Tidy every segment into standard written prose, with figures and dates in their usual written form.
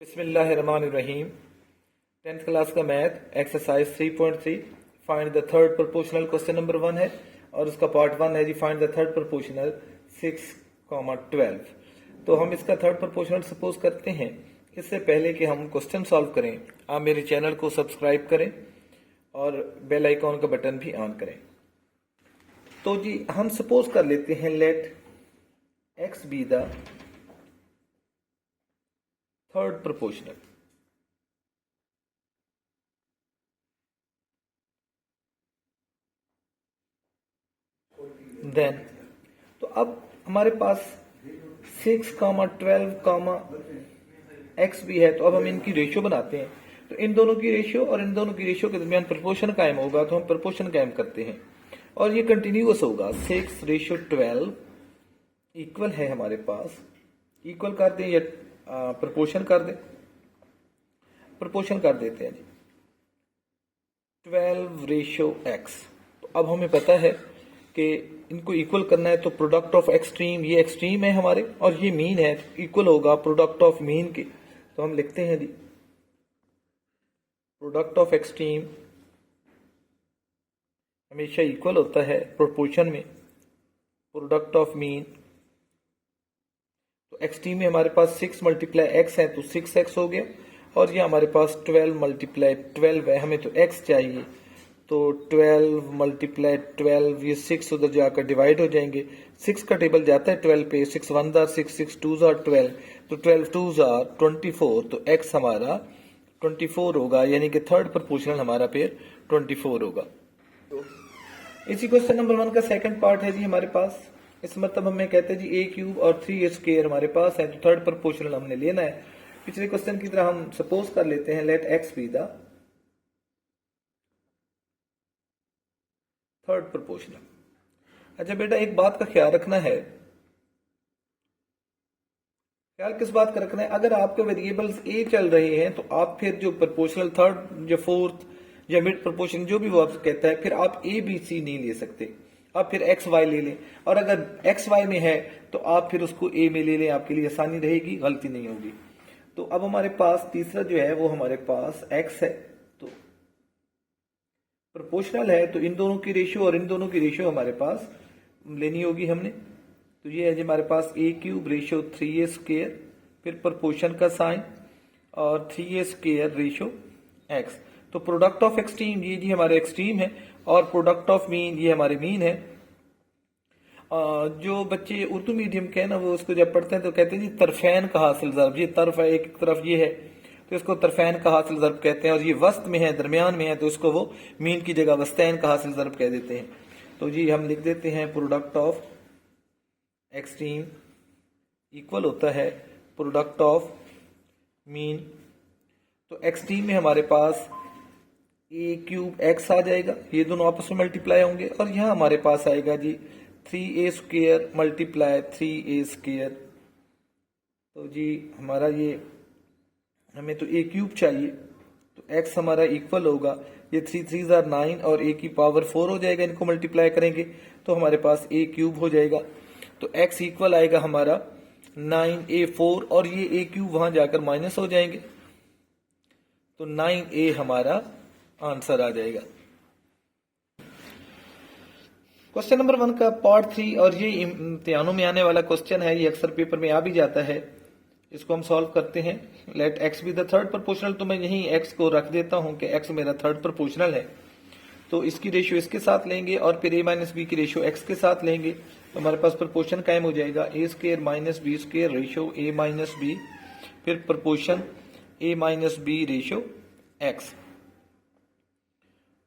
बिस्मिल्लाहिर्रहमानिर्रहीम। 10th class का math exercise 3.3 find the third proportional question number 1 है और उसका पार्ट 1 है जी फाइंड द थर्ड प्रोपोर्शनल 6,12। तो हम इसका थर्ड प्रोपोर्शनल सपोज करते हैं। इससे पहले कि हम क्वेश्चन सॉल्व करें, आप मेरे चैनल को सब्सक्राइब करें और बेल आइकॉन का बटन भी ऑन करें। तो जी हम सपोज कर लेते हैं let x be the third proportional. Then तो अब हमारे पास 6,12, एक्स भी है। तो अब हम इनकी रेशियो बनाते हैं। तो इन दोनों की रेशियो और इन दोनों की रेशियो के दरमियान प्रपोर्शन कायम होगा, तो हम प्रपोर्शन कायम करते हैं और ये कंटिन्यूअस होगा। 6:12 इक्वल है हमारे पास, इक्वल कर दें या प्रपोर्शन कर दें, प्रपोर्शन कर देते हैं 12:x। तो अब हमें पता है कि इनको इक्वल करना है, तो प्रोडक्ट ऑफ एक्सट्रीम, ये एक्सट्रीम है हमारे और ये मीन है, तो इक्वल होगा प्रोडक्ट ऑफ मीन के। तो हम लिखते हैं जी प्रोडक्ट ऑफ एक्सट्रीम हमेशा इक्वल होता है प्रोपोर्शन में प्रोडक्ट ऑफ मीन। तो एक्सट्रीम में हमारे पास 6 × x है तो 6x हो गया, और ये हमारे पास 12 × 12 है, हमें तो x चाहिए। तो 12 × 12, ये 6 उधर जाकर डिवाइड हो जाएंगे। 6 का टेबल जाता है 12 पे, 6 1 6, 6 2 12, तो 12 2 24, तो x हमारा 24 होगा, यानी कि थर्ड प्रोपोर्शनल हमारा फिर 24 होगा। तो इसी क्वेश्चन नंबर 1 का सेकंड पार्ट है जी हमारे पास। इस मतलब हमें कहते हैं जी a³ और 3a² हमारे पास है, तो थर्ड प्रोपोर्शनल हमने लेना है। पिछले क्वेश्चन की तरह हम सपोज कर लेते हैं let x be the third proportional. अच्छा बेटा, एक बात का ख्याल रखना है। ख्याल किस बात का रखना है? अगर आपके वेरिएबल्स ए चल रहे हैं तो आप फिर जो प्रोपोर्शनल थर्ड या फोर्थ या मिड प्रोपोर्शन जो भी वो आपसे कहता है, फिर आप ए बी सी नहीं ले सकते, आप फिर एक्स वाई ले लें। और अगर एक्स वाई में है तो आप फिर उसको ए में ले लें, आपके लिए आसानी रहेगी, गलती नहीं होगी। तो अब हमारे पास तीसरा जो है वो हमारे पास एक्स है, तो प्रोपोर्शनल है, तो इन दोनों की रेशियो और इन दोनों की रेशियो हमारे पास लेनी होगी हमने। तो ये है जी हमारे पास a³ रेशियो 3a², फिर प्रोपोर्शन का साइन और 3a² रेशियो x। तो प्रोडक्ट ऑफ एक्सट्रीम ये जी हमारे एक्सट्रीम है और प्रोडक्ट ऑफ मीन ये हमारे मीन है। जो बच्चे उर्दू मीडियम के हैं ना, वो उसको जब पढ़ते हैं तो कहते हैं जी तरफैन का हासिल ज़र्ब। ये तरफ है, एक तरफ ये है, तो इसको तरफैन का हासिल ज़र्ब कहते हैं। और ये वस्त में है, दरमियान में है, तो इसको वो मीन की जगह वस्तैन का हासिल ज़र्ब कह देते हैं। तो जी हम लिख देते हैं प्रोडक्ट ऑफ एक्सट्रीम इक्वल होता है प्रोडक्ट ऑफ मीन। तो एक्सट्रीम में हमारे पास a³ x आ जाएगा, ये दोनों आपस में मल्टीप्लाई होंगे, और यहाँ हमारे पास आएगा जी 3a² × 3a²। तो जी हमारा ये हमें तो a³ चाहिए, तो x हमारा इक्वल होगा, ये 3 3 9 और a की पावर 4 हो जाएगा, इनको मल्टीप्लाई करेंगे तो हमारे पास a³ हो जाएगा। तो x इक्वल आएगा हमारा 9a4, और ये a³ वहां जाकर माइनस हो जाएंगे, तो 9a हमारा आंसर आ जाएगा। क्वेश्चन नंबर 1 का पार्ट 3, और ये इम्तिहानों में आने वाला क्वेश्चन है, ये अक्सर पेपर में आ भी जाता है। इसको हम सॉल्व करते हैं। Let x be the third proportional, तो मैं यही x को रख देता हूं कि x मेरा थर्ड प्रोपोर्शनल है। तो इसकी रेशियो इसके साथ लेंगे और फिर a - b की रेशियो x के साथ लेंगे, तो हमारे पास प्रोपोर्शन कायम हो जाएगा a² - b² ratio a - b, फिर proportion a - b ratio x।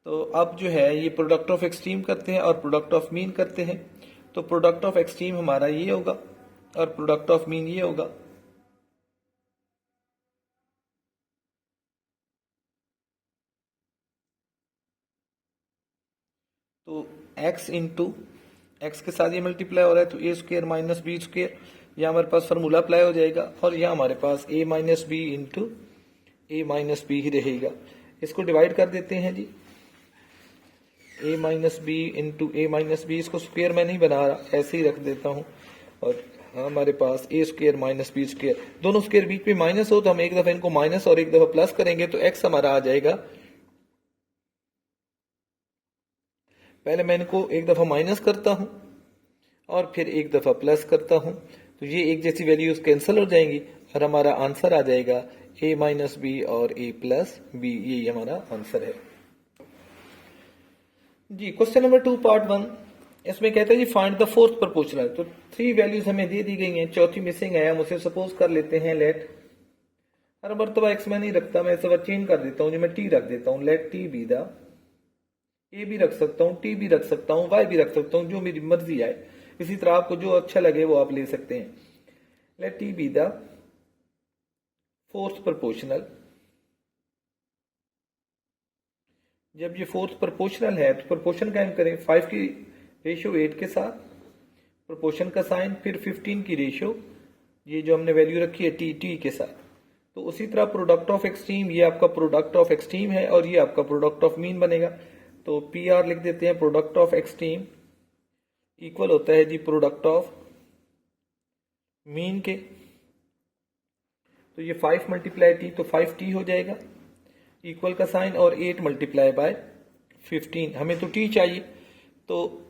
तो अब जो है ये प्रोडक्ट ऑफ एक्सट्रीम करते हैं और प्रोडक्ट ऑफ मीन करते हैं। तो प्रोडक्ट ऑफ एक्सट्रीम हमारा ये होगा और प्रोडक्ट ऑफ मीन ये होगा। तो x इंटू एक्स के साथ ये मल्टीप्लाई हो रहा है, तो a² - b², यह हमारे पास फार्मूला अप्लाई हो जाएगा, और यह हमारे पास a - b into a - b ही रहेगा। इसको डिवाइड कर देते हैं जी, a - b into a - b, इसको स्क्वायर में नहीं बना रहा, ऐसे ही रख देता हूं, और हमारे पास ए स्क्वायर माइनस बी स्क्वायर, दोनों स्क्वायर बीच में माइनस हो तो हम एक दफा इनको माइनस और एक दफा प्लस करेंगे तो एक्स हमारा आ जाएगा। पहले मैं इनको एक दफा माइनस करता हूं और फिर एक दफा प्लस करता हूं, तो ये एक जैसी वैल्यूज कैंसिल हो जाएंगी और हमारा आंसर आ जाएगा a माइनस बी और a प्लस बी, यही हमारा आंसर है जी। क्वेश्चन नंबर 2 पार्ट 1, इसमें कहता है जी फाइंड द फोर्थ प्रोपोर्शनल। तो 3 वैल्यूज हमें दे दी गई हैं, चौथी मिसिंग है। हम उसे सपोज कर लेते हैं लेट, हर मरतबा एक्स में नहीं रखता मैं, इस बार चेंज कर देता हूँ, जो मैं टी रख देता हूँ। लेट टी बी द, ए भी रख सकता हूँ, टी भी रख सकता हूँ, वाई भी रख सकता हूँ, जो मेरी मर्जी आए। इसी तरह आपको जो अच्छा लगे वो आप ले सकते हैं। Let t be the fourth proportional. जब ये फोर्थ प्रोपोर्शनल है तो प्रोपोर्शन कायम करें 5 की रेशियो 8 के साथ, प्रोपोर्शन का साइन, फिर 15 की रेशियो, ये जो हमने वैल्यू रखी है टी, टी के साथ। तो उसी तरह प्रोडक्ट ऑफ एक्सट्रीम, ये आपका प्रोडक्ट ऑफ एक्सट्रीम है और ये आपका प्रोडक्ट ऑफ मीन बनेगा। तो पी आर लिख देते हैं, प्रोडक्ट ऑफ एक्सट्रीम इक्वल होता है जी प्रोडक्ट ऑफ मीन के। तो ये 5 मल्टीप्लाई टी, तो 5t हो जाएगा, इक्वल का साइन, और 8 मल्टीप्लाई बाय 15। हमें तो t चाहिए, तो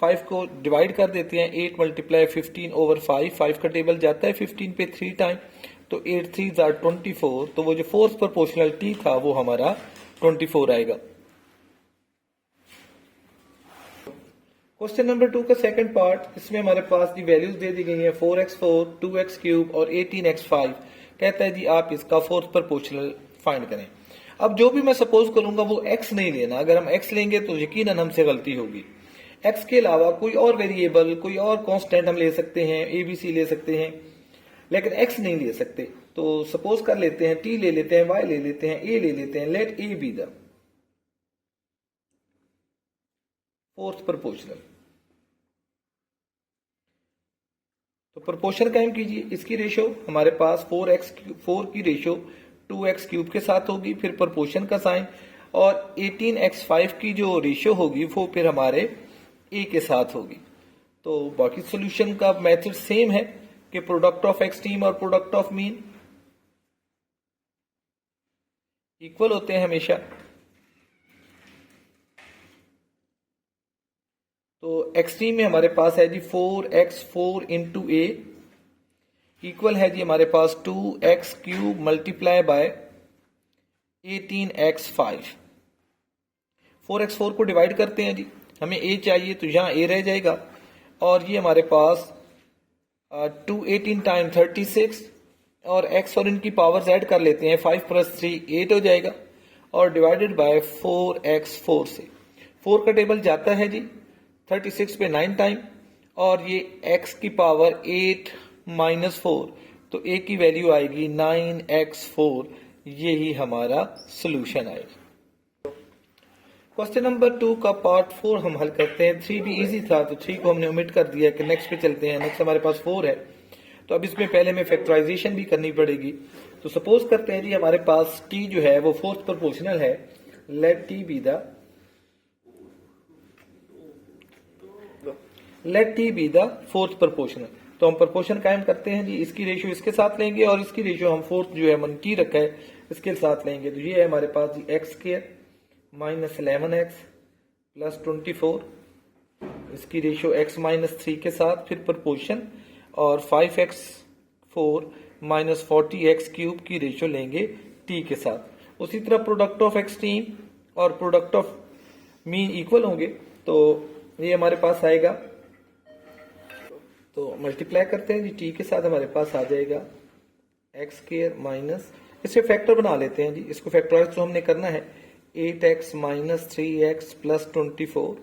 5 को डिवाइड कर देते हैं, 8 मल्टीप्लाई 15 ओवर 5, 5 का टेबल जाता है 15 पे 3 टाइम, तो 8 3 आर 24। तो वो जो फोर्थ प्रोपोर्शनल t था वो हमारा 24 आएगा। क्वेश्चन नंबर 2 का सेकंड पार्ट, इसमें हमारे पास जी वैल्यूज दे दी गई हैं 4x4, 2x3 और 18x5। कहता है जी आप इसका फोर्थ प्रोपोर्शनल फाइंड करें। अब जो भी मैं सपोज करूंगा वो x नहीं लेना, अगर हम x लेंगे तो यकीनन हमसे गलती होगी। x के अलावा कोई और वेरिएबल, कोई और कांस्टेंट हम ले सकते हैं, ABC ले सकते हैं, लेकिन x नहीं ले सकते। तो सपोज कर लेते हैं t ले लेते हैं, y ले लेते हैं, a ले लेते हैं। Let a be the fourth proportional. तो प्रोपोर्शन कायम कीजिए, इसकी रेशियो हमारे पास 4 की रेशियो 2x³ के साथ होगी, फिर प्रोपोर्शन का साइन, और 18x5 की जो रेशियो होगी वो फिर हमारे a के साथ होगी। तो बाकी सॉल्यूशन का मेथड सेम है कि प्रोडक्ट ऑफ एक्सट्रीम और प्रोडक्ट ऑफ मीन इक्वल होते हैं हमेशा। तो एक्सट्रीम में हमारे पास है जी 4x4 इंटू ए, इक्वल है जी हमारे पास 2x³ multiply by 18x5। 4x4 को डिवाइड करते हैं जी, हमें a चाहिए तो यहाँ a रह जाएगा, और ये हमारे पास 2 18 टाइम 36, और x और इनकी पावर्स ऐड कर लेते हैं, 5 + 3 8 हो जाएगा, और डिवाइडेड बाय 4x4 से। 4 का टेबल जाता है जी 36 पे 9 टाइम, और ये x की पावर 8 - 4, तो a की वैल्यू आएगी 9x4। यही हमारा सोल्यूशन आएगा। क्वेश्चन नंबर 2 का पार्ट 4 हम हल करते हैं। 3 भी इजी था तो 3 को हमने ओमिट कर दिया कि नेक्स्ट पे चलते हैं। नेक्स्ट हमारे पास 4 है, तो अब इसमें पहले हमें फैक्टराइजेशन भी करनी पड़ेगी। तो सपोज करते हैं जी हमारे पास t जो है वो फोर्थ प्रोपोर्शनल है। Let t be the fourth proportional. तो हम प्रोपोर्शन कायम करते हैं जी, इसकी रेशियो इसके साथ लेंगे और इसकी रेशियो हम फोर्थ जो है मन t रखा है इसके साथ लेंगे। तो ये है हमारे पास जी x² - 11x + 24, इसकी रेशियो x - 3 के साथ, फिर प्रोपोर्शन, और 5x4 - 40x³ की रेशियो लेंगे t के साथ। उसी तरह प्रोडक्ट ऑफ एक्सट्रीम और प्रोडक्ट ऑफ मीन इक्वल होंगे, तो ये हमारे पास आएगा। तो मल्टीप्लाई करते हैं जी t के साथ, हमारे पास आ जाएगा x² माइनस, इसे फैक्टर बना लेते हैं जी, इसको फैक्टराइज तो हमने करना है, 8x - 3x + 24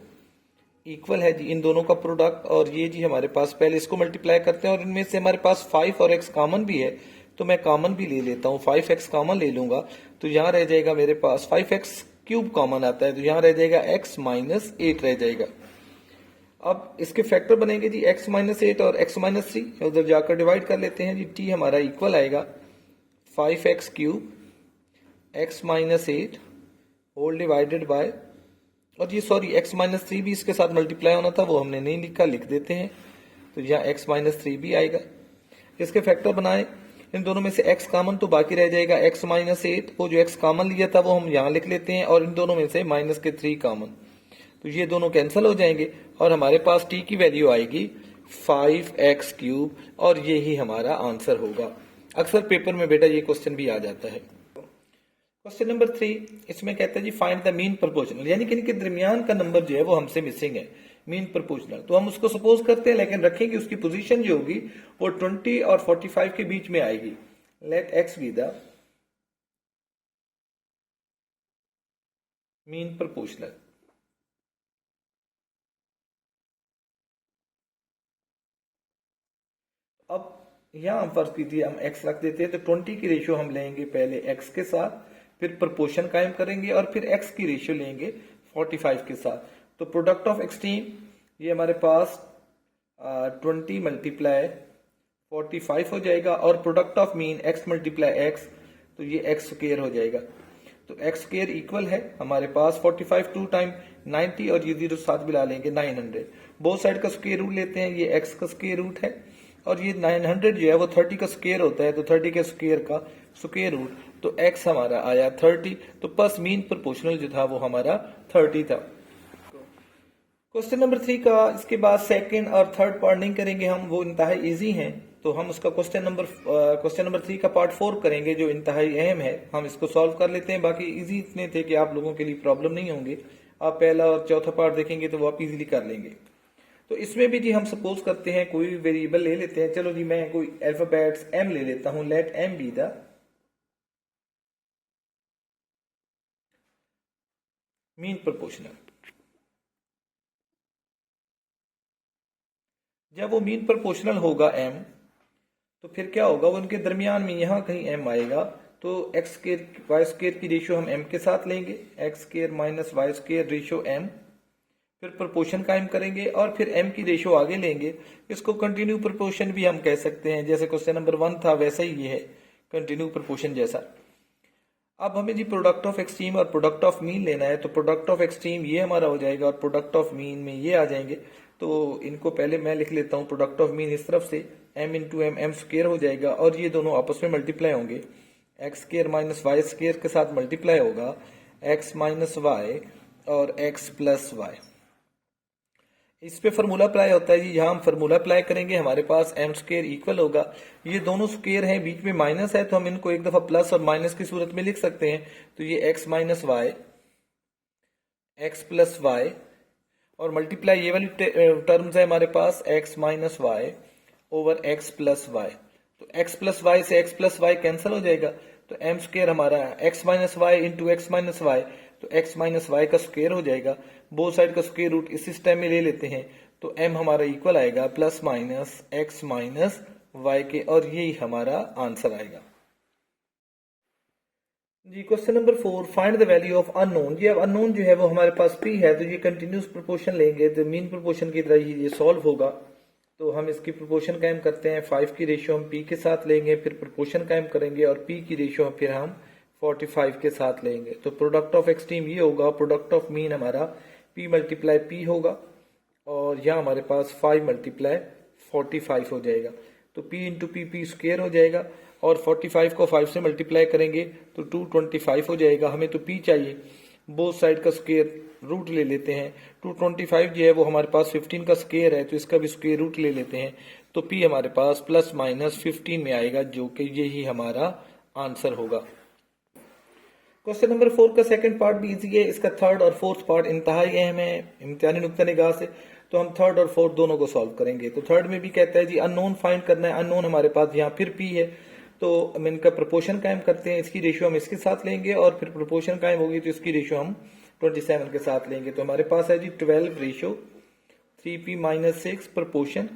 इक्वल है जी इन दोनों का प्रोडक्ट। और ये जी हमारे पास पहले इसको मल्टीप्लाई करते हैं, और इनमें से हमारे पास 5 और x कॉमन भी है, तो मैं कॉमन भी ले लेता हूँ, 5x कॉमन ले लूंगा। तो यहाँ रह जाएगा मेरे पास 5x³ कॉमन आता है, तो यहाँ रह जाएगा x - 8 रह जाएगा। अब इसके फैक्टर बनेंगे जी x - 8 और x - 3, उधर जाकर डिवाइड कर लेते हैं जी। t हमारा इक्वल आएगा 5x³ x - 8 whole divided by, और ये सॉरी x - 3 भी इसके साथ मल्टीप्लाई होना था, वो हमने नहीं लिखा, लिख देते हैं। तो यहाँ x माइनस 3 भी आएगा। इसके फैक्टर बनाए, इन दोनों में से x कॉमन तो बाकी रह जाएगा x माइनस 8, वो जो x कॉमन लिया था वो हम यहाँ लिख लेते हैं, और इन दोनों में से माइनस के 3 कॉमन, तो ये दोनों कैंसिल हो जाएंगे और हमारे पास t की वैल्यू आएगी 5x³, और ये ही हमारा आंसर होगा। अक्सर पेपर में बेटा ये क्वेश्चन भी आ जाता है। क्वेश्चन नंबर 3, इसमें कहता है जी फाइंड द मीन प्रोपोर्शनल, यानी कि इनके दरमियान का नंबर जो है वो हमसे मिसिंग है, मीन प्रोपोर्शनल। तो हम उसको सपोज करते हैं, लेकिन रखेंगे उसकी पोजीशन जो होगी वो 20 और 45 के बीच में आएगी। Let x be the mean proportional. अब यहां हम फर्ज कीजिए हम x रख देते हैं, तो 20 की रेशियो हम लेंगे पहले x के साथ, फिर प्रोपोर्शन कायम करेंगे और फिर x की रेशियो लेंगे 45 के साथ। तो प्रोडक्ट ऑफ एक्सट्रीम ये हमारे पास 20 मल्टीप्लाई 45 हो जाएगा, और product of mean x multiply x, तो ये x स्क्वायर हो जाएगा। तो x स्क्वायर इक्वल है हमारे पास 45 2 टाइम 90, और ये 0 साथ मिला लेंगे 900। बोथ साइड का स्क्वायर रूट लेते हैं, ये x का स्क्वायर रूट है, और ये 900 जो है वो 30 का स्क्वायर होता है, तो 30 के स्क्वायर का स्क्वायर रूट, तो x हमारा आया 30, तो प्लस मीन प्रोपोर्शनल जो था वो हमारा 30 था। क्वेश्चन नंबर 3 का इसके बाद सेकंड और थर्ड पार्ट नहीं करेंगे हम, वो इंतहाई इजी हैं, तो हम उसका क्वेश्चन नंबर 3 का पार्ट 4 करेंगे जो इंतहाई अहम है। हम इसको सॉल्व कर लेते हैं, बाकी इजी इतने थे कि आप लोगों के लिए प्रॉब्लम नहीं होंगे। आप पहला और चौथा पार्ट देखेंगे तो वो आप इजीली कर लेंगे। तो इसमें भी जी हम सपोज करते हैं कोई वेरिएबल ले लेते हैं। चलो जी मैं कोई अल्फाबेट्स m ले लेता हूं। Let m be the mean proportional. जब वो मीन प्रोपोर्शनल होगा m, तो फिर क्या होगा, वो उनके दरमियान में यहां कहीं m आएगा, तो x स्क्वायर y स्क्वायर की रेशियो हम m के साथ लेंगे, x square minus y square ratio m, फिर प्रोपोर्शन कायम करेंगे और फिर m की रेशियो आगे लेंगे। इसको कंटिन्यू प्रोपोर्शन भी हम कह सकते हैं, जैसे क्वेश्चन नंबर 1 था वैसा ही ये है, कंटिन्यू प्रोपोर्शन जैसा। अब हमें जी प्रोडक्ट ऑफ एक्सट्रीम और प्रोडक्ट ऑफ मीन लेना है, तो प्रोडक्ट ऑफ एक्सट्रीम ये हमारा हो जाएगा और प्रोडक्ट ऑफ मीन में ये आ जाएंगे। तो इनको पहले मैं लिख लेता हूँ, प्रोडक्ट ऑफ मीन इस तरफ से m इंटू m स्क्वेयर हो जाएगा, और ये दोनों आपस में मल्टीप्लाई होंगे, x square minus y square के साथ मल्टीप्लाई होगा x माइनस वाई और x प्लस वाई। इस पे फॉर्मूला अप्लाई होता है जी, यहाँ हम फॉर्मूला अप्लाई करेंगे, हमारे पास m स्क्वेयर इक्वल होगा, ये दोनों स्क्वेयर हैं, बीच में माइनस है, तो हम इनको एक दफा प्लस और माइनस की सूरत में लिख सकते हैं। तो ये x minus y x plus y, और मल्टीप्लाई ये वाली टर्म्स है हमारे पास x minus y over x plus y. तो x प्लस वाई से x प्लस वाई कैंसिल हो जाएगा, तो m स्क्वेयर हमारा x minus y into x minus y, तो x माइनस वाई का स्क्वेयर हो जाएगा। बोथ साइड का स्क्वेयर रूट इस सिस्टम में ले लेते हैं, तो m हमारा इक्वल आएगा plus minus x minus Y के, और यही हमारा आंसर आएगा जी। Question number 4, find the value of unknown. जी अब अननोन जो है वो हमारे पास p है, तो ये कंटिन्यूस प्रोपोर्शन लेंगे, तो मीन प्रोपोर्शन की तरह ही ये सॉल्व होगा। तो हम इसकी प्रोपोर्शन कायम करते हैं, 5 की रेशियो हम p के साथ लेंगे, फिर प्रोपोर्शन कायम करेंगे और p की रेशियो फिर हम 45 के साथ लेंगे। तो प्रोडक्ट ऑफ एक्सट्रीम ये होगा, प्रोडक्ट ऑफ मीन हमारा p मल्टीप्लाई p होगा, और यहाँ हमारे पास 5 मल्टीप्लाई 45 हो जाएगा। तो p इंटू p स्क्वेयर हो जाएगा, और 45 को 5 से मल्टीप्लाई करेंगे तो 225 हो जाएगा। हमें तो p चाहिए, बोथ साइड का स्क्वेयर रूट ले लेते हैं। 225 जो है वो हमारे पास 15 का स्क्वेयर है, तो इसका भी स्क्वेयर रूट ले लेते हैं, तो p हमारे पास प्लस माइनस 15 में आएगा, जो कि यही हमारा आंसर होगा। क्वेश्चन नंबर 4 का सेकंड पार्ट भी इजी है, इसका थर्ड और फोर्थ पार्ट इंतहाई अहम है इम्तिहानी नुक्ता निगाह से, तो हम थर्ड और फोर्थ दोनों को सॉल्व करेंगे। तो थर्ड में भी कहता है जी अननोन फाइंड करना है। अननोन हमारे पास यहाँ फिर p है, तो हम इनका प्रोपोर्शन कायम करते हैं, इसकी रेशियो हम इसके साथ लेंगे, और फिर प्रोपोर्शन कायम होगी तो इसकी रेशियो हम 27 के साथ लेंगे। तो हमारे पास है जी 12 ratio 3p minus 6 proportion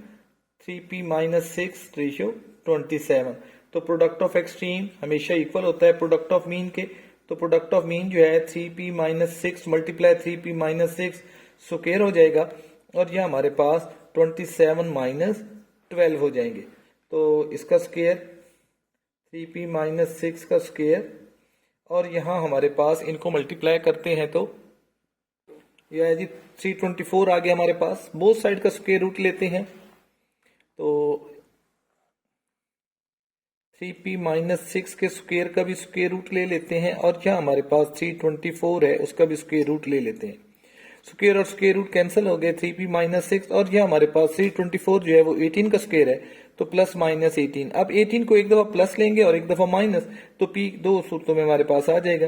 3p minus 6 ratio 27। तो प्रोडक्ट ऑफ एक्सट्रीम हमेशा इक्वल होता है प्रोडक्ट ऑफ मीन के, तो प्रोडक्ट ऑफ मीन जो है 3p minus 6 multiply 3p minus 6 square हो जाएगा, और यह हमारे पास 27 माइनस 12 हो जाएंगे। तो इसका स्क्वायर 3p माइनस 6 का स्क्वायर, और यहाँ हमारे पास इनको मल्टीप्लाई करते हैं तो यह है जी 324 आ गया हमारे पास। बोथ साइड का स्क्वायर रूट लेते हैं, तो 3p माइनस 6 के स्क्वायर का भी स्क्वायर रूट ले लेते हैं और यहाँ हमारे पास 324 है उसका भी स्क्वायर रूट ले लेते हैं। स्क्वायर और स्क्वायर रूट कैंसिल हो गए, 3p माइनस 6 और यहाँ हमारे पास 324 जो है वो 18 का स्क्वायर है तो प्लस माइनस 18। अब 18 को एक दफा प्लस लेंगे और एक दफा माइनस तो p दो सूत्रों में हमारे पास आ जाएगा।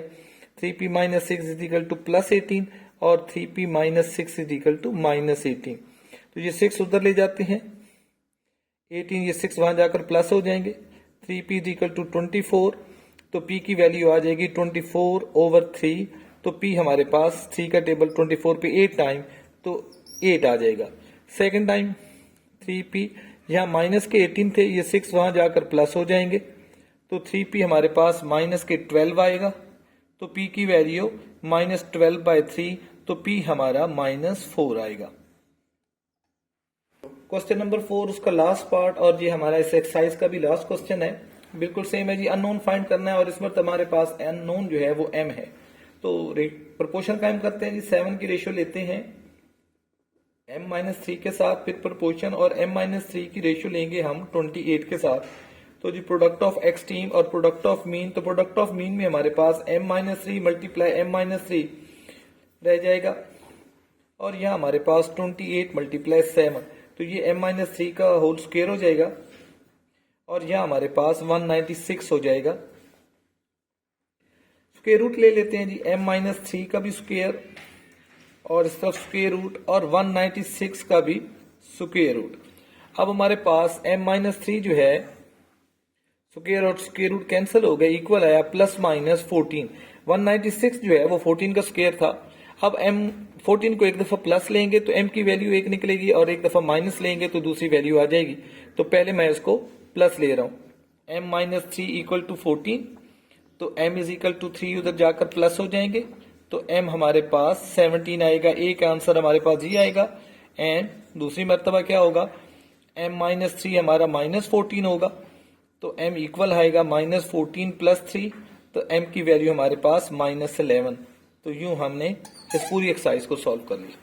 3p minus 6 is equal to plus 18 और 3p minus 6 is equal to minus 18। तो ये 6 उधर ले जाते हैं, 18 ये 6 वहां जाकर प्लस हो जाएंगे। 3p इज इक्वल टू 24 तो p की वैल्यू आ जाएगी 24 ओवर 3 तो p हमारे पास 3 का टेबल 24 पे 8 टाइम तो 8 आ जाएगा। सेकंड टाइम 3p यहाँ माइनस के 18 थे, ये 6 वहां जाकर प्लस हो जाएंगे तो 3p हमारे पास माइनस के 12 आएगा तो p की वैल्यू माइनस 12/3 तो p हमारा -4 आएगा। क्वेश्चन नंबर 4 उसका लास्ट पार्ट और ये हमारा इस एक्सरसाइज का भी लास्ट क्वेश्चन है, बिल्कुल सेम है जी। अननोन फाइंड करना है और इसमें हमारे पास अननोन जो है वो m है। तो प्रोपोर्शन कायम करते हैं जी, 7 की रेशियो लेते हैं m-3 के साथ, फिर प्रोपोर्शन और m-3 की रेशियो लेंगे हम 28 के साथ। तो जी प्रोडक्ट ऑफ एक्स टीम और प्रोडक्ट ऑफ मीन, तो प्रोडक्ट ऑफ मीन में हमारे पास m-3 मल्टीप्लाई m-3 रह जाएगा और यहाँ हमारे पास 28 मल्टीप्लाई 7 तो ये m-3 का होल स्क्वायर हो जाएगा और यहाँ हमारे पास 196 हो जाएगा। स्क्वायर रूट ले लेते हैं जी, m-3 का भी स्क्वायर और इस तरफ स्क्वायर रूट और 196 का भी स्क्वायर रूट। अब हमारे पास m-3 जो है स्क्वायर और स्क्वायर रूट कैंसिल हो गए, इक्वल आया प्लस माइनस 14। 196 जो है वो 14 का स्क्वायर था। अब m14 को एक दफा प्लस लेंगे तो m की वैल्यू 1 निकलेगी और एक दफा माइनस लेंगे तो दूसरी वैल्यू आ जाएगी। तो पहले मैं इसको प्लस ले रहा हूं, m-3 इक्वल टू 14 तो m इज इक्वल टू 3 उधर जाकर प्लस हो जाएंगे तो m हमारे पास 17 आएगा। एक आंसर हमारे पास ये आएगा। एंड दूसरी मर्तबा क्या होगा, m-3 हमारा -14 होगा तो m इक्वल आएगा -14 प्लस 3 तो m की वैल्यू हमारे पास -11। तो यूं हमने इस पूरी एक्सरसाइज को सॉल्व कर लिया।